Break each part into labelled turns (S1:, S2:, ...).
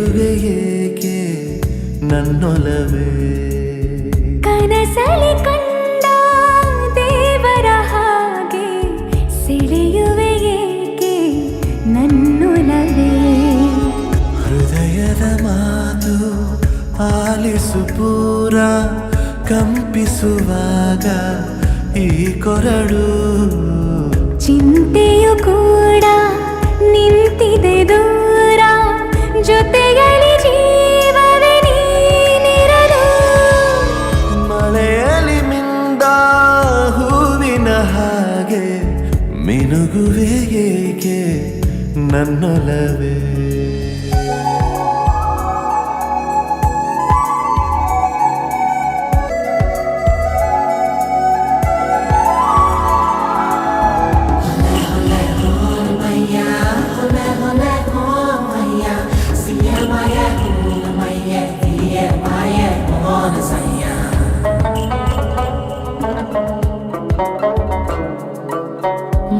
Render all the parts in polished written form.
S1: ಸೆಳೆಯುವೆ ಏಕೆ ನನ್ನೊಲವೇ
S2: ಕನಸಲಿ ಕಂಡ ದೇವರ ಹಾಗೆ ಸೆಳೆಯುವೆ ಏಕೆ ನನ್ನೊಲವೇ
S1: ಹೃದಯದ ಮಾತು ಆಲಿಸು ಪೂರ ಕಂಪಿಸುವಾಗ ಈ ಕೊರಡು
S2: ಚಿಂತೆಯು ಕೂಡ ನಿಂತಿದೆ ದೂರ ಜೊತೆಗಲಿ ಜೀವವೇ ನೀನಿರಲು
S1: ಮಳೆಯಲ್ಲಿ ಮಿಂದ ಹೂವಿನ ಹಾಗೆ ಮಿನುಗುವೆ ಏಕೆ ನನ್ನೊಲವೇ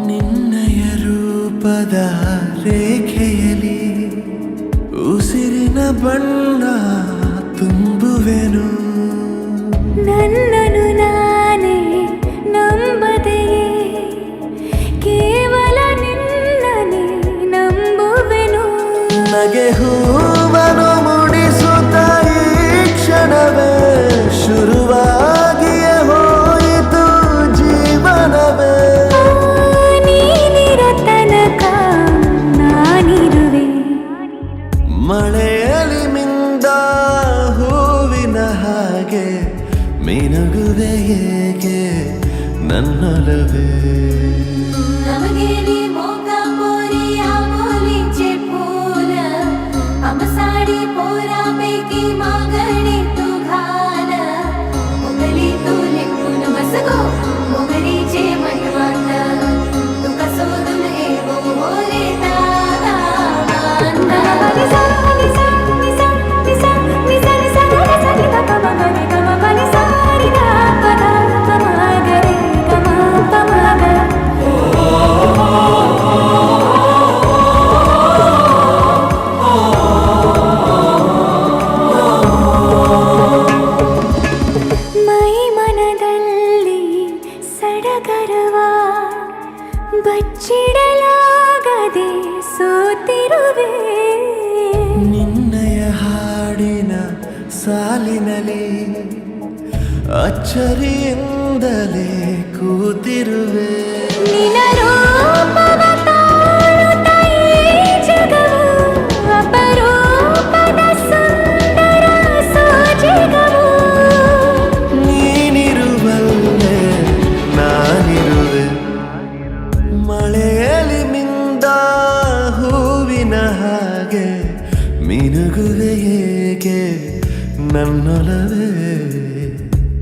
S1: ನಿನ್ನಯ ರೂಪದ ರೇಖೆಯಲಿ ಉಸಿರಿನ ಬಣ್ಣ ತುಂಬುವೆನು
S2: ನನ್ನನು ನಾನೇ ನಂಬದೆಯೇ ಕೇವಲ ನಿನ್ನನೇ ನಂಬುವೆನು
S1: ನಗೆ ಹೂವನು ಮುಡಿಸುತ್ತ ಈ ಕ್ಷಣವೇ ಶುರುವಾಗಿಯೇ ಹೋಯಿತು ಜೀವನವೇ
S2: ನೀನಿರ ತನಕ ನಾನಿರುವೆ
S1: ಮಳೆಯಲ್ಲಿ ಮಿಂದ ಹೂವಿನ ಹಾಗೆ ಮಿನುಗುವೆ ಏಕೆ ನನ್ನೊಲವೇ
S2: ನಮಗೇಲಿ ಮೋಕ ಪೋರಿಯ ಪೋಲಿಚೆ ಪೂಲ ಅಮಸಾಡಿ ಪೋರ ಪೈಕಿ ಮಾಗಣಿ ತು घाल मुगली तू लेकून मसगो मुगली चे मनवांत तू कसो दुन एगो होरे तागा मांदा निसा निसा निसा निसा निसा निसा निसा निसा कमा गरे कमा बनी सारी गा पदा कमा गरे कमा पमा गा ಮೈ ಮನದಲ್ಲಿ ಸಡಗರವ ಬಚ್ಚಿಡಲಾಗದೆ ಸೋತಿರುವೆ
S1: ನಿನ್ನಯ ಹಾಡಿನ ಸಾಲಿನಲ್ಲಿ ಅಚ್ಚರಿಯಿಂದಲೇ ಕೂತಿರುವೆ
S2: ನಿನ್ನ ರೂಪವ ತಾಳುತ್ತ ಈ ಜಗವು ಅಪರೂಪದ ಸುಂದರ ಸೋಜಿಗವು
S1: ನೀನಿರುವಲ್ಲೇ ನಾನಿರುವೆ ಮಳೆಯಲ್ಲಿ ಮಿಂದ ಹೂವಿನ ಹಾಗೆ ಮಿನುಗುವೆ ಏಕೆ ನನ್ನೊಲವೇ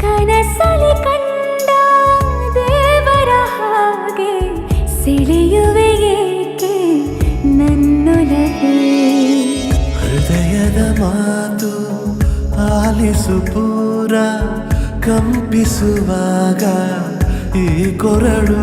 S2: ಕನಸಲಿ ಕಂಡ ದೇವರ ಹಾಗೆ ಸೆಳೆಯುವೆ ಏಕೆ ನನ್ನೊಲವೇ
S1: ಹೃದಯದ ಮಾತು ಆಲಿಸು ಪೂರ ಕಂಪಿಸುವಾಗ ಈ ಕೊರಡು